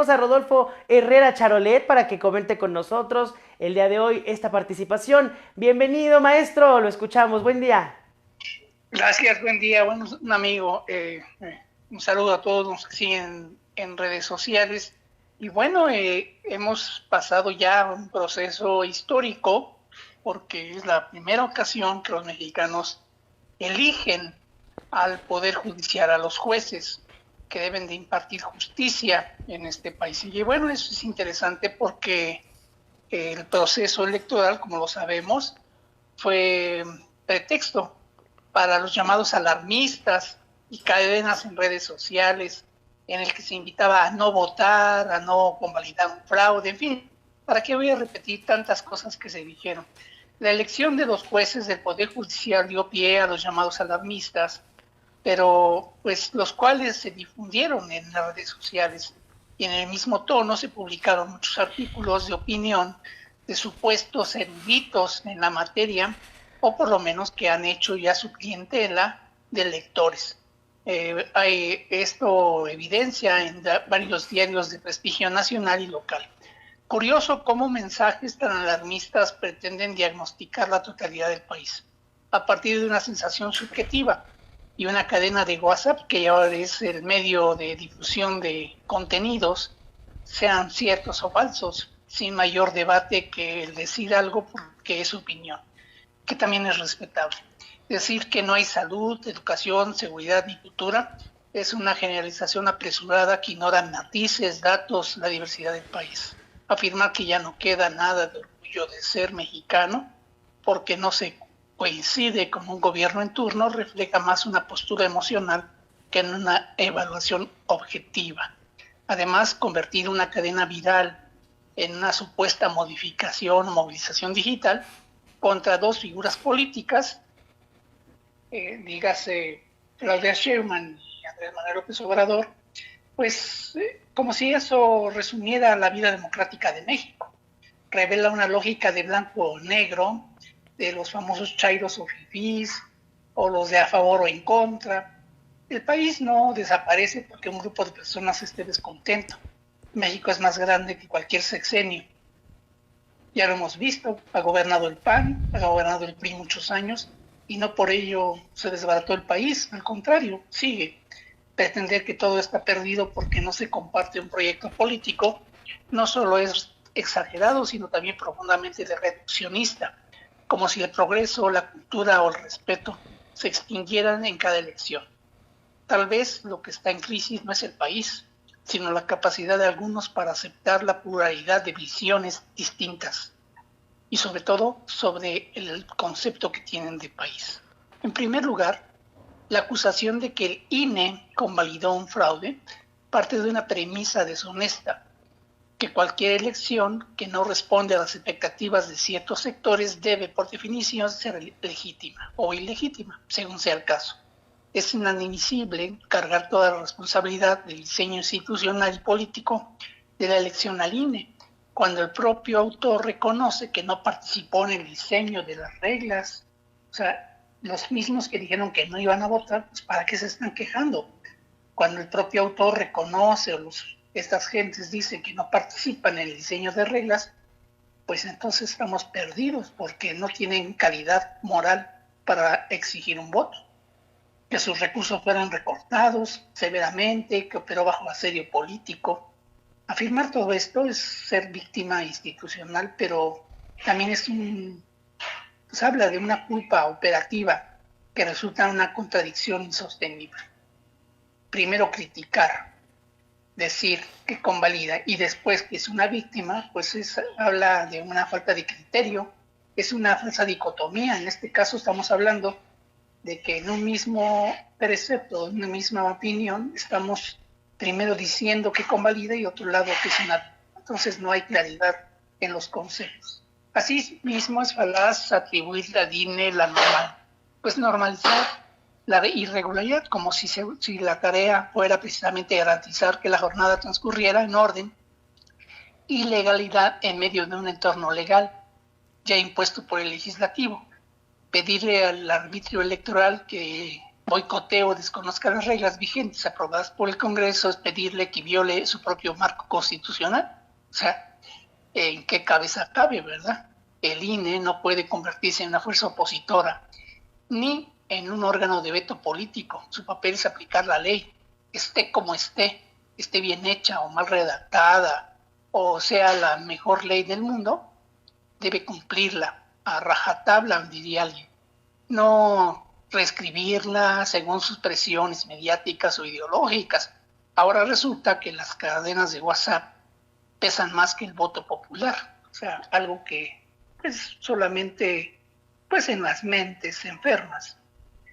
tenemos a Rodolfo Herrera Charolet para que comente con nosotros el día de hoy esta participación. Bienvenido, maestro, lo escuchamos. Buen día. Gracias, buen día. Bueno, un amigo, un saludo a todos los que siguen en redes sociales. Y bueno, hemos pasado ya un proceso histórico porque es la primera ocasión que los mexicanos eligen al Poder Judicial, a los jueces que deben de impartir justicia en este país. Y bueno, eso es interesante porque el proceso electoral, como lo sabemos, fue pretexto para los llamados alarmistas y cadenas en redes sociales, en el que se invitaba a no votar, a no convalidar un fraude, en fin, ¿para qué voy a repetir tantas cosas que se dijeron? La elección de los jueces del Poder Judicial dio pie a los llamados alarmistas, pero pues los cuales se difundieron en las redes sociales y en el mismo tono se publicaron muchos artículos de opinión de supuestos eruditos en la materia, o por lo menos que han hecho ya su clientela de lectores. Esto evidencia en varios diarios de prestigio nacional y local. Curioso cómo mensajes tan alarmistas pretenden diagnosticar la totalidad del país, a partir de una sensación subjetiva y una cadena de WhatsApp, que ahora es el medio de difusión de contenidos, sean ciertos o falsos, sin mayor debate que el decir algo porque es opinión, que también es respetable. Decir que no hay salud, educación, seguridad ni cultura es una generalización apresurada que ignora matices, datos, la diversidad del país. Afirmar que ya no queda nada de orgullo de ser mexicano porque no se coincide con un gobierno en turno refleja más una postura emocional que en una evaluación objetiva. Además, convertir una cadena viral en una supuesta modificación o movilización digital contra dos figuras políticas, dígase Claudia Sheinbaum y Andrés Manuel López Obrador, pues como si eso resumiera la vida democrática de México. Revela una lógica de blanco o negro, de los famosos chairos o fifís, o los de a favor o en contra. El país no desaparece porque un grupo de personas esté descontento. México es más grande que cualquier sexenio. Ya lo hemos visto, ha gobernado el PAN, ha gobernado el PRI muchos años, y no por ello se desbarató el país, al contrario, sigue. Pretender que todo está perdido porque no se comparte un proyecto político no solo es exagerado, sino también profundamente reduccionista, como si el progreso, la cultura o el respeto se extinguieran en cada elección. Tal vez lo que está en crisis no es el país, sino la capacidad de algunos para aceptar la pluralidad de visiones distintas y sobre todo sobre el concepto que tienen de país. En primer lugar, la acusación de que el INE convalidó un fraude parte de una premisa deshonesta, que cualquier elección que no responde a las expectativas de ciertos sectores debe, por definición, ser legítima o ilegítima, según sea el caso. Es inadmisible cargar toda la responsabilidad del diseño institucional y político de la elección al INE, cuando el propio autor reconoce que no participó en el diseño de las reglas. O sea, los mismos que dijeron que no iban a votar, pues ¿para qué se están quejando? Cuando el propio autor reconoce o estas gentes dicen que no participan en el diseño de reglas, pues entonces estamos perdidos porque no tienen calidad moral para exigir un voto. Que sus recursos fueran recortados severamente, que operó bajo asedio político. Afirmar todo esto es ser víctima institucional, pero también pues habla de una culpa operativa que resulta en una contradicción insostenible. Primero criticar, decir que convalida y después que es una víctima, pues habla de una falta de criterio, es una falsa dicotomía. En este caso estamos hablando de que en un mismo precepto, en una misma opinión, estamos primero diciendo que convalida y otro lado que es una. Entonces no hay claridad en los conceptos. Así mismo es falaz atribuirle a DINE la normal, pues normalizar la irregularidad, como si la tarea fuera precisamente garantizar que la jornada transcurriera en orden y legalidad en medio de un entorno legal ya impuesto por el legislativo. Pedirle al arbitrio electoral que boicotee o desconozca las reglas vigentes aprobadas por el Congreso es pedirle que viole su propio marco constitucional. O sea, ¿en qué cabeza cabe, verdad? El INE no puede convertirse en una fuerza opositora ni en un órgano de veto político. Su papel es aplicar la ley, esté como esté bien hecha o mal redactada, o sea la mejor ley del mundo, debe cumplirla a rajatabla, diría alguien. No reescribirla según sus presiones mediáticas o ideológicas. Ahora resulta que las cadenas de WhatsApp pesan más que el voto popular. O sea, algo que pues solamente pues en las mentes enfermas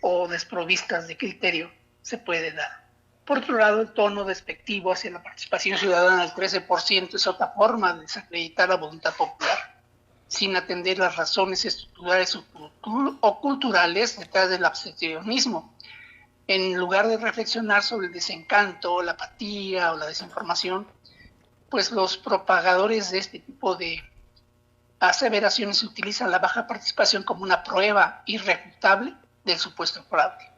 o desprovistas de criterio se puede dar. Por otro lado, el tono despectivo hacia la participación ciudadana del 13% es otra forma de desacreditar la voluntad popular, sin atender las razones estructurales o culturales detrás del abstencionismo. En lugar de reflexionar sobre el desencanto, la apatía o la desinformación, pues los propagadores de este tipo de aseveraciones utilizan la baja participación como una prueba irrefutable del supuesto fraude,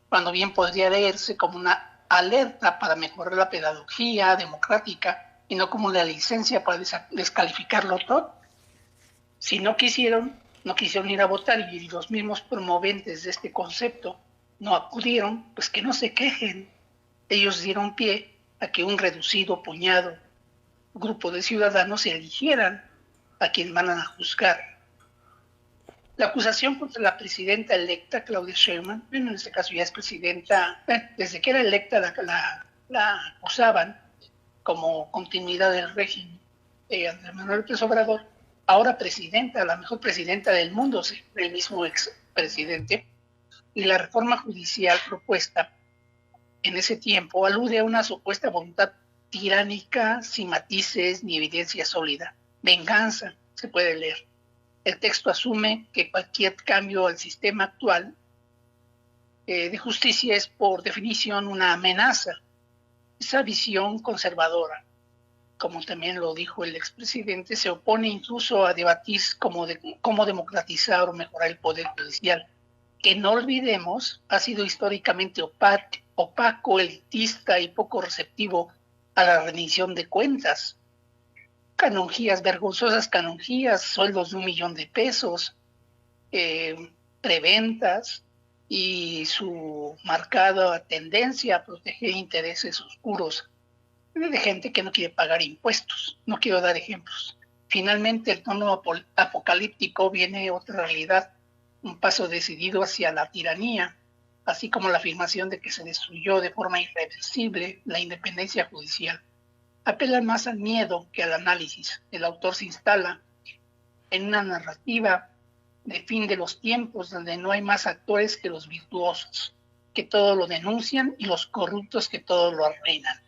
cuando bien podría leerse como una alerta para mejorar la pedagogía democrática y no como una licencia para descalificarlo todo. Si no quisieron ir a votar y los mismos promoventes de este concepto no acudieron, pues que no se quejen. Ellos dieron pie a que un reducido grupo de ciudadanos eligieran a quien van a juzgar. La acusación contra la presidenta electa, Claudia Sheinbaum, en este caso ya es presidenta, desde que era electa la acusaban como continuidad del régimen de Andrés Manuel López Obrador, ahora presidenta, la mejor presidenta del mundo, el mismo expresidente, y la reforma judicial propuesta en ese tiempo alude a una supuesta voluntad tiránica sin matices ni evidencia sólida. Venganza, se puede leer. El texto asume que cualquier cambio al sistema actual de justicia es por definición una amenaza. Esa visión conservadora, como también lo dijo el expresidente, se opone incluso a debatir cómo democratizar o mejorar el poder judicial, que no olvidemos ha sido históricamente opaco, elitista y poco receptivo a la rendición de cuentas. Canonjías, vergonzosas canonjías, sueldos de $1 millón, preventas y su marcada tendencia a proteger intereses oscuros de gente que no quiere pagar impuestos. No quiero dar ejemplos. Finalmente, el tono apocalíptico viene otra realidad, un paso decidido hacia la tiranía, así como la afirmación de que se destruyó de forma irreversible la independencia judicial. Apela más al miedo que al análisis. El autor se instala en una narrativa de fin de los tiempos donde no hay más actores que los virtuosos, que todo lo denuncian, y los corruptos que todo lo arruinan.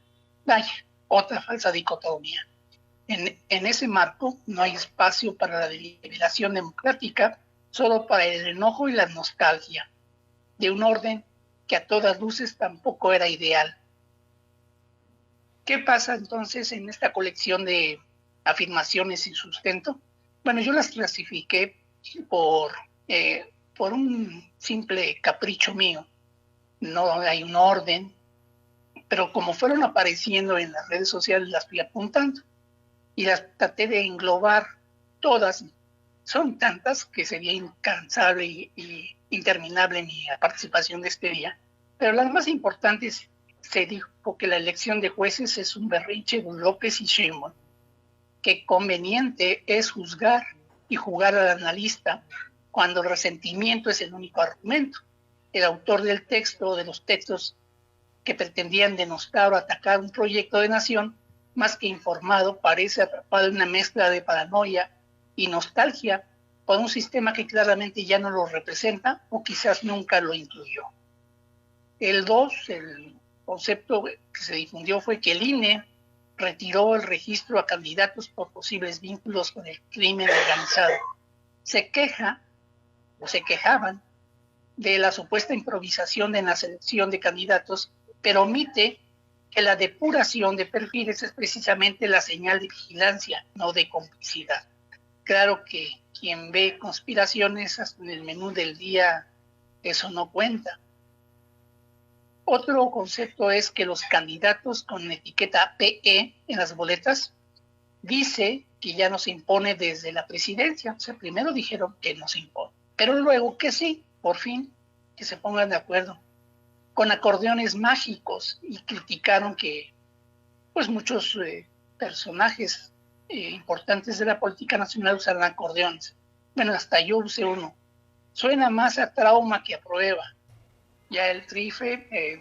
Vaya, otra falsa dicotomía. En ese marco no hay espacio para la deliberación democrática, solo para el enojo y la nostalgia, de un orden que a todas luces tampoco era ideal. ¿Qué pasa entonces en esta colección de afirmaciones sin sustento? Bueno, yo las clasifiqué por un simple capricho mío. No hay un orden, pero como fueron apareciendo en las redes sociales las fui apuntando y las traté de englobar todas. Son tantas que sería incansable y interminable mi participación de este día, pero las más importantes: se dijo que la elección de jueces es un berrinche de López y Sheinbaum, que conveniente es juzgar y jugar al analista cuando el resentimiento es el único argumento. El autor del texto, de los textos que pretendían denostar o atacar un proyecto de nación, más que informado, parece atrapado en una mezcla de paranoia y nostalgia por un sistema que claramente ya no lo representa o quizás nunca lo incluyó. El concepto que se difundió fue que el INE retiró el registro a candidatos por posibles vínculos con el crimen organizado. Se quejaban de la supuesta improvisación en la selección de candidatos, pero omite que la depuración de perfiles es precisamente la señal de vigilancia, no de complicidad. Claro que quien ve conspiraciones hasta en el menú del día, eso no cuenta. Otro concepto es que los candidatos con etiqueta PE en las boletas dice que ya no se impone desde la presidencia. O sea, primero dijeron que no se impone, pero luego que sí, por fin, que se pongan de acuerdo con acordeones mágicos, y criticaron que pues muchos personajes importantes de la política nacional usaran acordeones. Bueno, hasta yo usé uno. Suena más a trauma que a prueba. Ya el TRIFE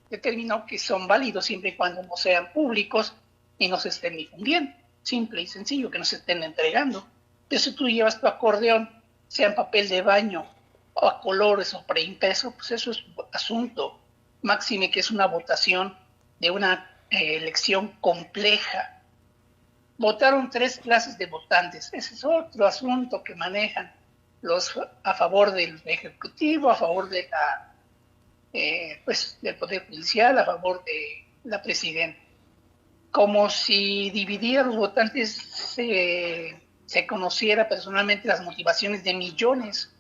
determinó que son válidos siempre y cuando no sean públicos y no se estén difundiendo. Simple y sencillo, que no se estén entregando. Entonces, si tú llevas tu acordeón, sea en papel de baño o a colores o preimpreso, pues eso es asunto. Máxime que es una votación de una elección compleja. Votaron 3 clases de votantes. Ese es otro asunto que manejan los a favor del Ejecutivo, a favor de pues, del Poder Judicial, a favor de la Presidenta. Como si dividir a los votantes se conociera personalmente las motivaciones de millones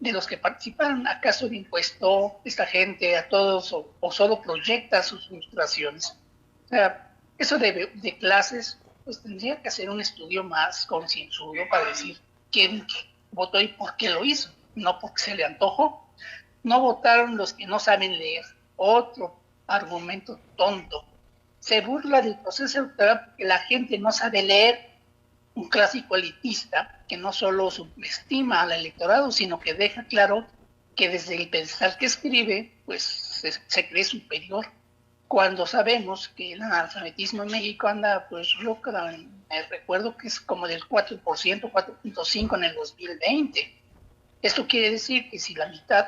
de los que participaron. ¿Acaso le impuestó esta gente a todos o solo proyecta sus frustraciones? O sea, eso de clases, pues tendría que hacer un estudio más concienzudo para decir quién votó y por qué lo hizo, no porque se le antojó. No votaron los que no saben leer. Otro argumento tonto. Se burla del proceso electoral porque la gente no sabe leer. Un clásico elitista que no solo subestima al electorado, sino que deja claro que desde el pedestal que escribe, pues se cree superior. Cuando sabemos que el analfabetismo en México anda, pues yo recuerdo que es como del 4%, 4.5% en el 2020. Esto quiere decir que si la mitad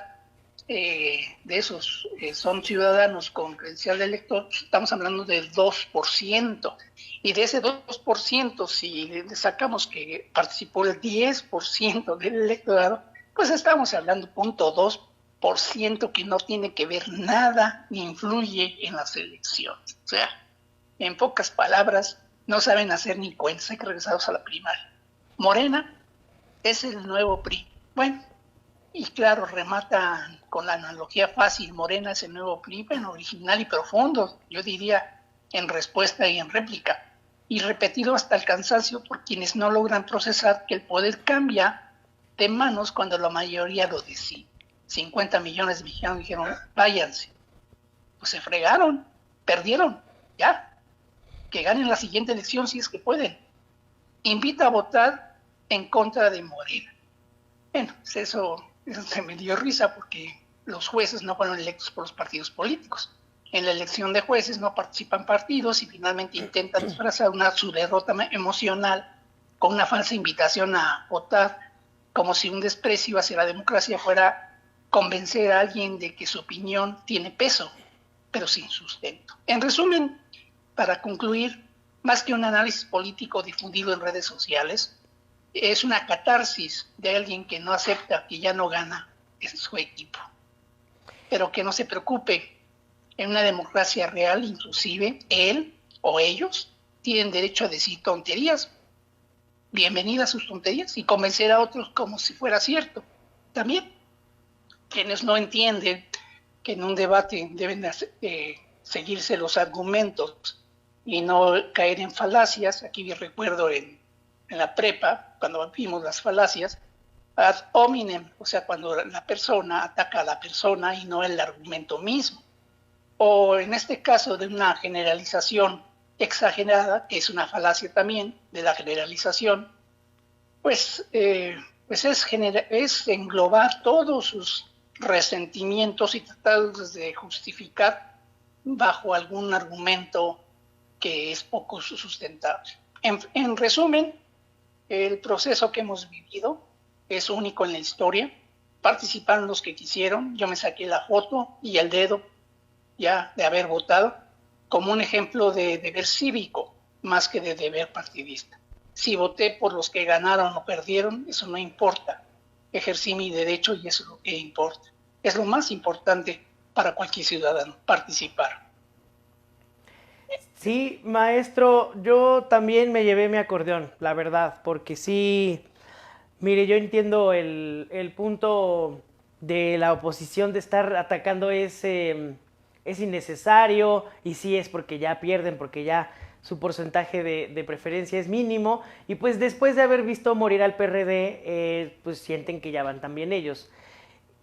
de esos son ciudadanos con credencial de elector, pues estamos hablando del 2%. Y de ese 2%, si le sacamos que participó el 10% del electorado, pues estamos hablando 0.2% que no tiene que ver nada ni influye en las elecciones. O sea, en pocas palabras, no saben hacer ni cuentas, hay que regresarlos a la primaria. Morena es el nuevo PRI. Bueno, y claro, rematan con la analogía fácil, Morena es el nuevo PRI, bueno, original y profundo, yo diría en respuesta y en réplica, y repetido hasta el cansancio por quienes no logran procesar que el poder cambia de manos cuando la mayoría lo decide. 50 millones de mexicanos dijeron, váyanse. Pues se fregaron, perdieron, ya, que ganen la siguiente elección si es que pueden. Invita a votar en contra de Morena. Bueno, pues eso se me dio risa porque los jueces no fueron electos por los partidos políticos. En la elección de jueces no participan partidos y finalmente intentan disfrazar su derrota emocional con una falsa invitación a votar, como si un desprecio hacia la democracia fuera convencer a alguien de que su opinión tiene peso, pero sin sustento. En resumen, para concluir, más que un análisis político difundido en redes sociales, es una catarsis de alguien que no acepta que ya no gana su equipo. Pero que no se preocupe, en una democracia real, inclusive él o ellos tienen derecho a decir tonterías. Bienvenidas sus tonterías y convencer a otros como si fuera cierto. También, quienes no entienden que en un debate deben seguirse los argumentos y no caer en falacias. Aquí recuerdo en la prepa, cuando vimos las falacias, ad hominem, o sea, cuando la persona ataca a la persona y no el argumento mismo. O en este caso de una generalización exagerada, que es una falacia también de la generalización, pues es englobar todos sus resentimientos y tratarlos de justificar bajo algún argumento que es poco sustentable. En resumen, el proceso que hemos vivido es único en la historia. Participaron los que quisieron. Yo me saqué la foto y el dedo ya de haber votado como un ejemplo de deber cívico más que de deber partidista. Si voté por los que ganaron o perdieron, eso no importa. Ejercí mi derecho y eso es lo que importa. Es lo más importante para cualquier ciudadano, participar. Sí, maestro, yo también me llevé mi acordeón, la verdad, porque sí, mire, yo entiendo el punto de la oposición de estar atacando es innecesario, y sí es porque ya pierden, porque ya su porcentaje de preferencia es mínimo, y pues después de haber visto morir al PRD, pues sienten que ya van también ellos.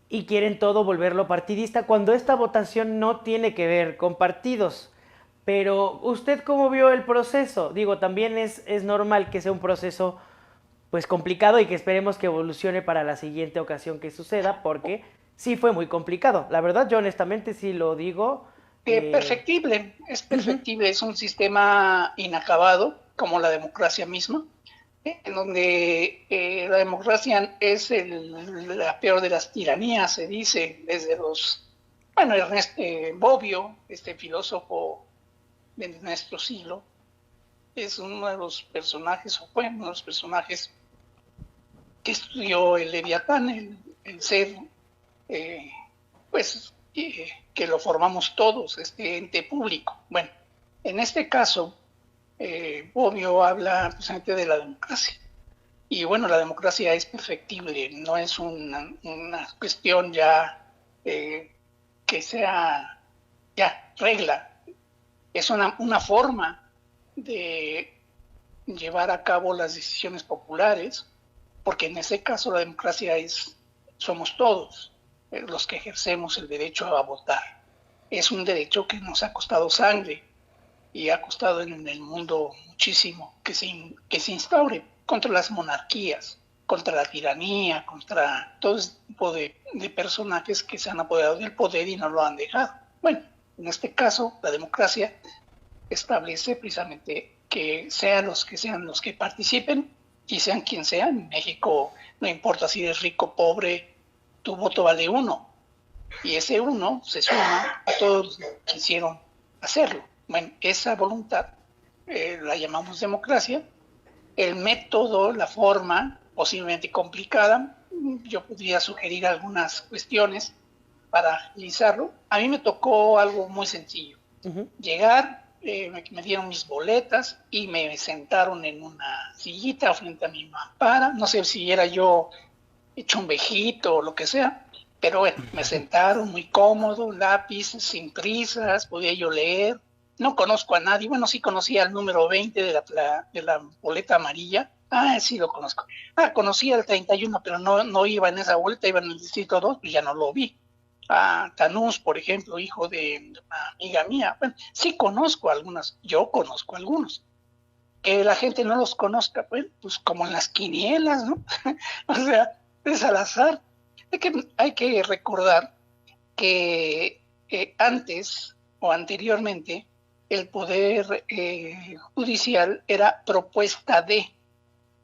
Y quieren todo volverlo partidista cuando esta votación no tiene que ver con partidos. Pero ¿usted cómo vio el proceso? Digo, también es normal que sea un proceso pues complicado y que esperemos que evolucione para la siguiente ocasión que suceda, porque sí fue muy complicado. La verdad, yo honestamente sí lo digo. Es Uh-huh. perfectible, es un sistema inacabado, como la democracia misma, en donde la democracia es la peor de las tiranías, se dice, desde Ernesto Bobbio, este filósofo de nuestro siglo, es uno de los personajes, o fue uno de los personajes que estudió el Leviatán, el ser, eh, que lo formamos todos, este ente público. Bueno, en este caso, Bobbio habla precisamente de la democracia. Y bueno, la democracia es perfectible, no es una cuestión ya que sea ya regla, es una forma de llevar a cabo las decisiones populares, porque en ese caso la democracia somos todos los que ejercemos el derecho a votar. Es un derecho que nos ha costado sangre y ha costado en el mundo muchísimo que se instaure contra las monarquías, contra la tiranía, contra todo ese tipo de personajes que se han apoderado del poder y no lo han dejado. Bueno, en este caso, la democracia establece precisamente que sean los que participen y sean quien sean. En México no importa si eres rico o pobre, tu voto vale uno. Y ese uno se suma a todos los que quisieron hacerlo. Bueno, esa voluntad la llamamos democracia. El método, la forma, posiblemente complicada, yo podría sugerir algunas cuestiones para agilizarlo. A mí me tocó algo muy sencillo. Uh-huh. Llegar, me dieron mis boletas y me sentaron en una sillita frente a mi mampara. No sé si era yo hecho un vejito o lo que sea, pero bueno, me sentaron muy cómodo, un lápiz, sin prisas, podía yo leer. No conozco a nadie, bueno, sí conocía al número 20 de la boleta amarilla. Ah, sí lo conozco. Ah, conocía al 31, pero no iba en esa boleta, iba en el distrito 2, pues ya no lo vi. A Tanús, por ejemplo, hijo de una amiga mía. Bueno, sí conozco algunas, yo conozco algunos. Que la gente no los conozca, pues como en las quinielas, ¿no? O sea, es al azar. Hay que recordar que antes o anteriormente el poder judicial era propuesta de,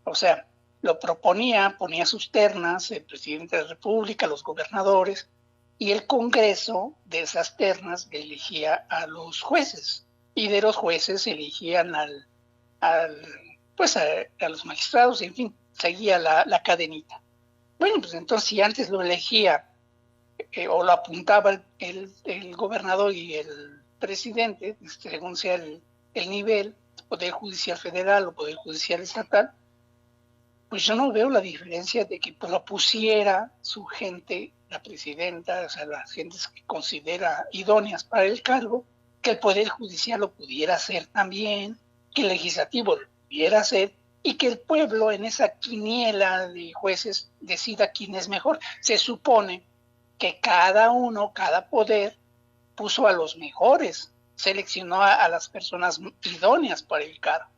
o sea, lo proponía, ponía sus ternas, el presidente de la República, los gobernadores, y el Congreso de esas ternas elegía a los jueces, y de los jueces elegían a los magistrados, en fin, seguía la cadenita. Bueno, pues entonces si antes lo elegía o lo apuntaba el gobernador y el presidente, según sea el nivel, Poder Judicial Federal o Poder Judicial Estatal, pues yo no veo la diferencia de que pues, lo pusiera su gente, la presidenta, o sea, las gentes que considera idóneas para el cargo, que el Poder Judicial lo pudiera hacer también, que el Legislativo lo pudiera hacer, y que el pueblo en esa quiniela de jueces decida quién es mejor. Se supone que cada poder puso a los mejores, seleccionó a las personas idóneas para el cargo,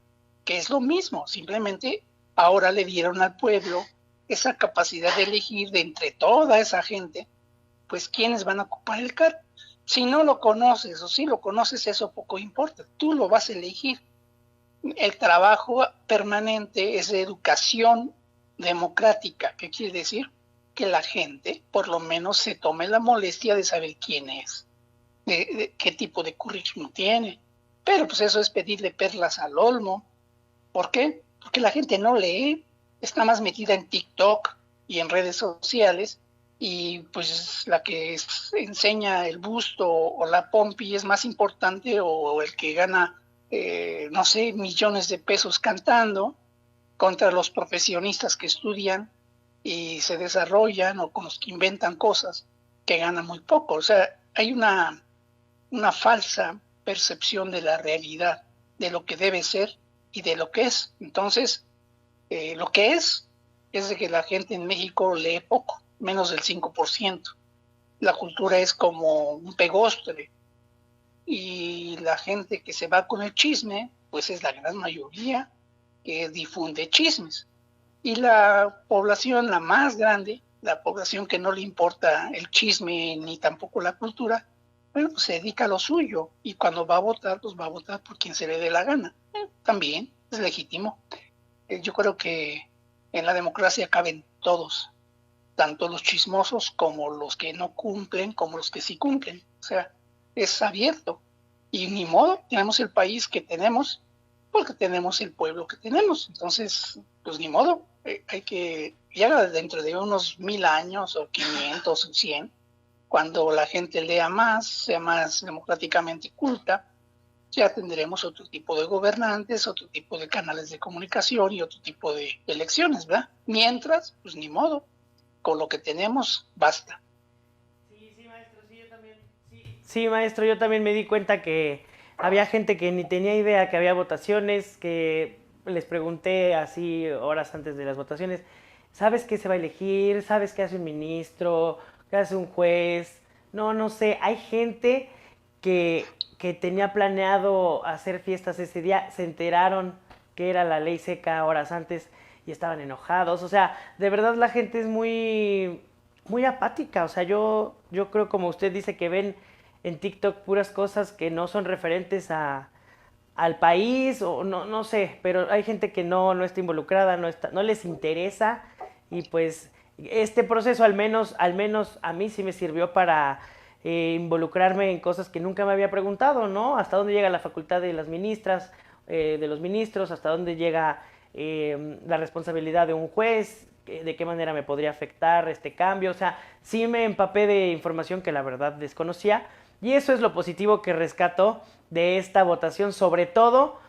que es lo mismo, simplemente ahora le dieron al pueblo esa capacidad de elegir de entre toda esa gente, pues quiénes van a ocupar el cargo. Si no lo conoces o si lo conoces, eso poco importa, tú lo vas a elegir. El trabajo permanente es de educación democrática. ¿Qué quiere decir? Que la gente por lo menos se tome la molestia de saber quién es, de qué tipo de currículum tiene. Pero pues eso es pedirle perlas al olmo. ¿Por qué? Porque la gente no lee, está más metida en TikTok y en redes sociales, y pues la que enseña el busto o la pompi es más importante, o el que gana no sé, millones de pesos cantando, contra los profesionistas que estudian y se desarrollan, o con los que inventan cosas que ganan muy poco. O sea, hay una falsa percepción de la realidad, de lo que debe ser y de lo que es. Entonces, lo que es de que la gente en México lee poco, menos del 5%. La cultura es como un pegostre, y la gente que se va con el chisme, pues es la gran mayoría que difunde chismes. Y la población, la más grande, la población que no le importa el chisme ni tampoco la cultura, bueno, pues se dedica a lo suyo, y cuando va a votar, pues va a votar por quien se le dé la gana. También es legítimo. Yo creo que en la democracia caben todos, tanto los chismosos como los que no cumplen, como los que sí cumplen. O sea, es abierto. Y ni modo, tenemos el país que tenemos, porque tenemos el pueblo que tenemos. Entonces, pues ni modo, hay que, ya dentro de unos 1000 años, o 500 o 100, cuando la gente lea más, sea más democráticamente culta, ya tendremos otro tipo de gobernantes, otro tipo de canales de comunicación y otro tipo de elecciones, ¿verdad? Mientras, pues ni modo, con lo que tenemos basta. Sí, maestro, sí, maestro, yo también me di cuenta que había gente que ni tenía idea que había votaciones, que les pregunté así horas antes de las votaciones, ¿sabes qué se va a elegir? ¿Sabes qué hace un ministro? ¿Qué hace un juez? No, no sé, hay gente que, que tenía planeado hacer fiestas ese día, se enteraron que era la ley seca horas antes y estaban enojados. O sea, de verdad la gente es muy apática. O sea, yo creo, como usted dice, que ven en TikTok puras cosas que no son referentes al país, o no, no sé, pero hay gente que no está involucrada, no les interesa, y pues este proceso al menos a mí sí me sirvió para involucrarme en cosas que nunca me había preguntado, ¿no? Hasta dónde llega la facultad de las ministras, de los ministros, hasta dónde llega la responsabilidad de un juez, de qué manera me podría afectar este cambio. O sea, sí me empapé de información que la verdad desconocía, y eso es lo positivo que rescato de esta votación, sobre todo,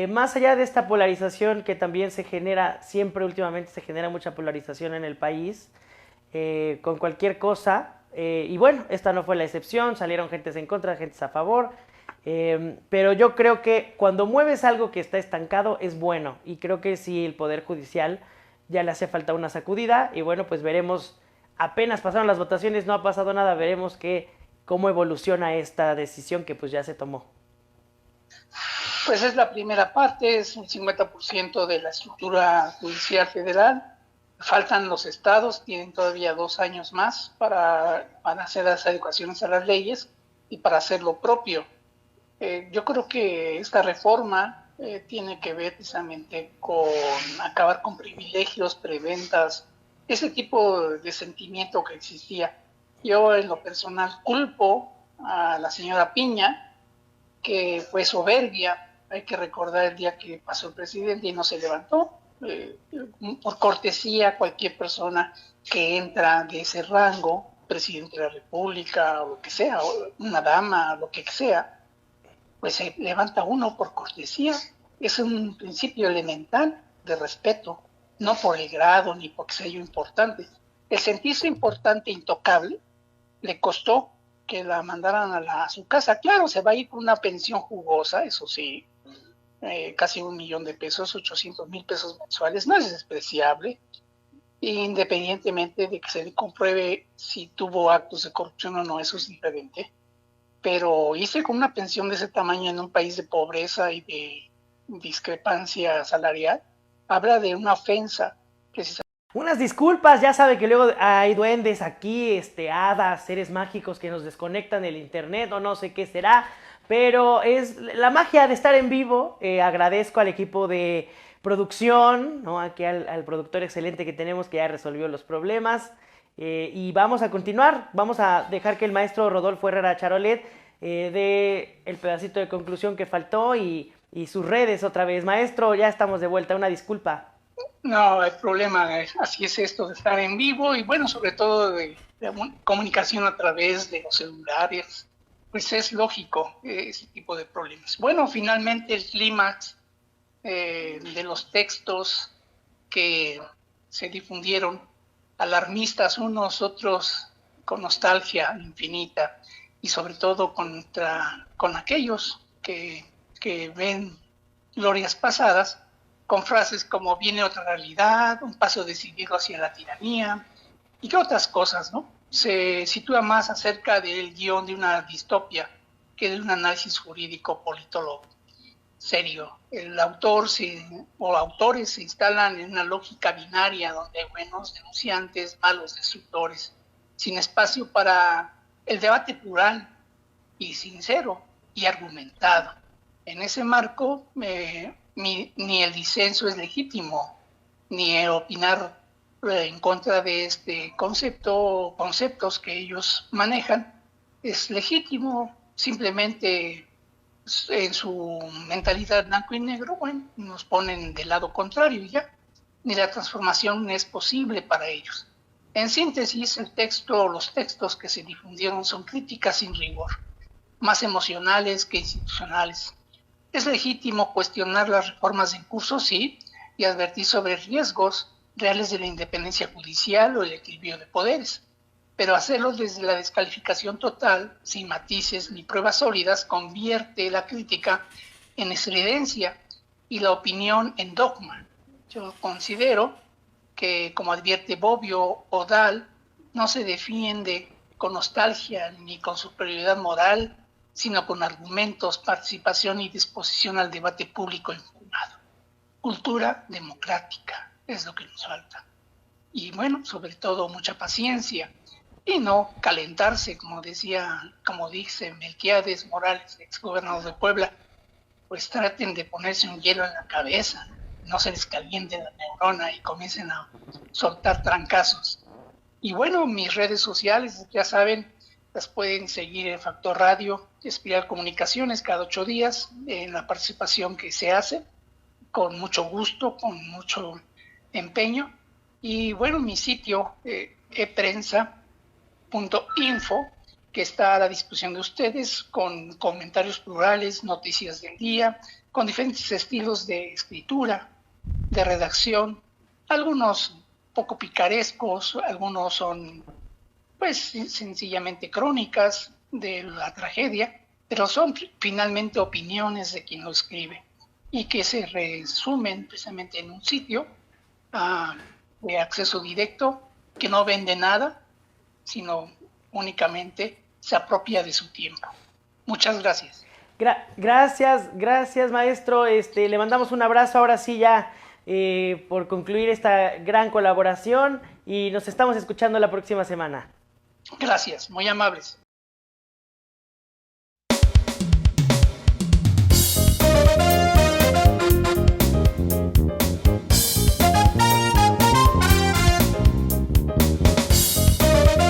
más allá de esta polarización que también se genera, siempre últimamente se genera mucha polarización en el país, con cualquier cosa, y bueno, esta no fue la excepción, salieron gentes en contra, gentes a favor, pero yo creo que cuando mueves algo que está estancado es bueno, y creo que sí, el Poder Judicial ya le hace falta una sacudida, y bueno, pues veremos, apenas pasaron las votaciones, no ha pasado nada, veremos cómo evoluciona esta decisión que pues ya se tomó. Pues es la primera parte, es un 50% de la estructura judicial federal. Faltan los estados, tienen todavía 2 años más para hacer las adecuaciones a las leyes y para hacer lo propio. Yo creo que esta reforma tiene que ver precisamente con acabar con privilegios, preventas, ese tipo de sentimiento que existía. Yo en lo personal culpo a la señora Piña, que fue soberbia. Hay que recordar el día que pasó el presidente y no se levantó. Por cortesía, cualquier persona que entra de ese rango, presidente de la República o lo que sea, o una dama, lo que sea, pues se levanta uno por cortesía. Es un principio elemental de respeto, no por el grado ni porque sea yo importante. El sentirse importante, intocable, le costó que la mandaran a su casa. Claro, se va a ir con una pensión jugosa, eso sí, casi 1 millón de pesos, 800,000 pesos mensuales, no es despreciable, independientemente de que se le compruebe si tuvo actos de corrupción o no, eso es diferente. Pero irse con una pensión de ese tamaño en un país de pobreza y de discrepancia salarial habla de una ofensa, precisamente. Unas disculpas, ya sabe que luego hay duendes aquí, hadas, seres mágicos que nos desconectan el internet o no sé qué será, pero es la magia de estar en vivo. Agradezco al equipo de producción, ¿no? Aquí al productor excelente que tenemos, que ya resolvió los problemas. Y vamos a continuar, vamos a dejar que el maestro Rodolfo Herrera Charolet dé el pedacito de conclusión que faltó, y sus redes otra vez. Maestro, ya estamos de vuelta, una disculpa. No hay problema, así es esto de estar en vivo, y bueno, sobre todo de comunicación a través de los celulares, pues es lógico ese tipo de problemas. Bueno, finalmente el clímax de los textos que se difundieron alarmistas unos, otros con nostalgia infinita, y sobre todo con aquellos que ven glorias pasadas, con frases como viene otra realidad, un paso decidido hacia la tiranía, y que otras cosas, ¿no? Se sitúa más acerca del guión de una distopia que de un análisis jurídico politólogo serio. El autor o autores se instalan en una lógica binaria donde hay buenos denunciantes, malos destructores, sin espacio para el debate plural y sincero y argumentado. En ese marco, ni el disenso es legítimo, ni opinar en contra de este concepto o conceptos que ellos manejan es legítimo. Simplemente en su mentalidad blanco y negro, bueno, nos ponen del lado contrario y ya, ni la transformación es posible para ellos. En síntesis, los textos que se difundieron son críticas sin rigor, más emocionales que institucionales. Es legítimo cuestionar las reformas en curso, sí, y advertir sobre riesgos reales de la independencia judicial o el equilibrio de poderes, pero hacerlo desde la descalificación total, sin matices ni pruebas sólidas, convierte la crítica en estridencia y la opinión en dogma. Yo considero que, como advierte Bobbio o Dahl, no se defiende con nostalgia ni con superioridad moral, sino con argumentos, participación y disposición al debate público informado. Cultura democrática es lo que nos falta. Y bueno, sobre todo mucha paciencia y no calentarse, como dice Melquiades Morales, exgobernador de Puebla, pues traten de ponerse un hielo en la cabeza, no se les caliente la neurona y comiencen a soltar trancazos. Y bueno, mis redes sociales, ya saben, las pueden seguir en Factor Radio, Espiral Comunicaciones, cada 8 días, en la participación que se hace, con mucho gusto, con mucho empeño. Y bueno, mi sitio, eprensa.info, que está a la disposición de ustedes, con comentarios plurales, noticias del día, con diferentes estilos de escritura, de redacción, algunos poco picarescos, algunos son pues sencillamente crónicas de la tragedia, pero son finalmente opiniones de quien lo escribe y que se resumen precisamente en un sitio de acceso directo que no vende nada, sino únicamente se apropia de su tiempo. Muchas gracias. Gracias maestro, le mandamos un abrazo ahora sí ya por concluir esta gran colaboración y nos estamos escuchando la próxima semana. Gracias, muy amables.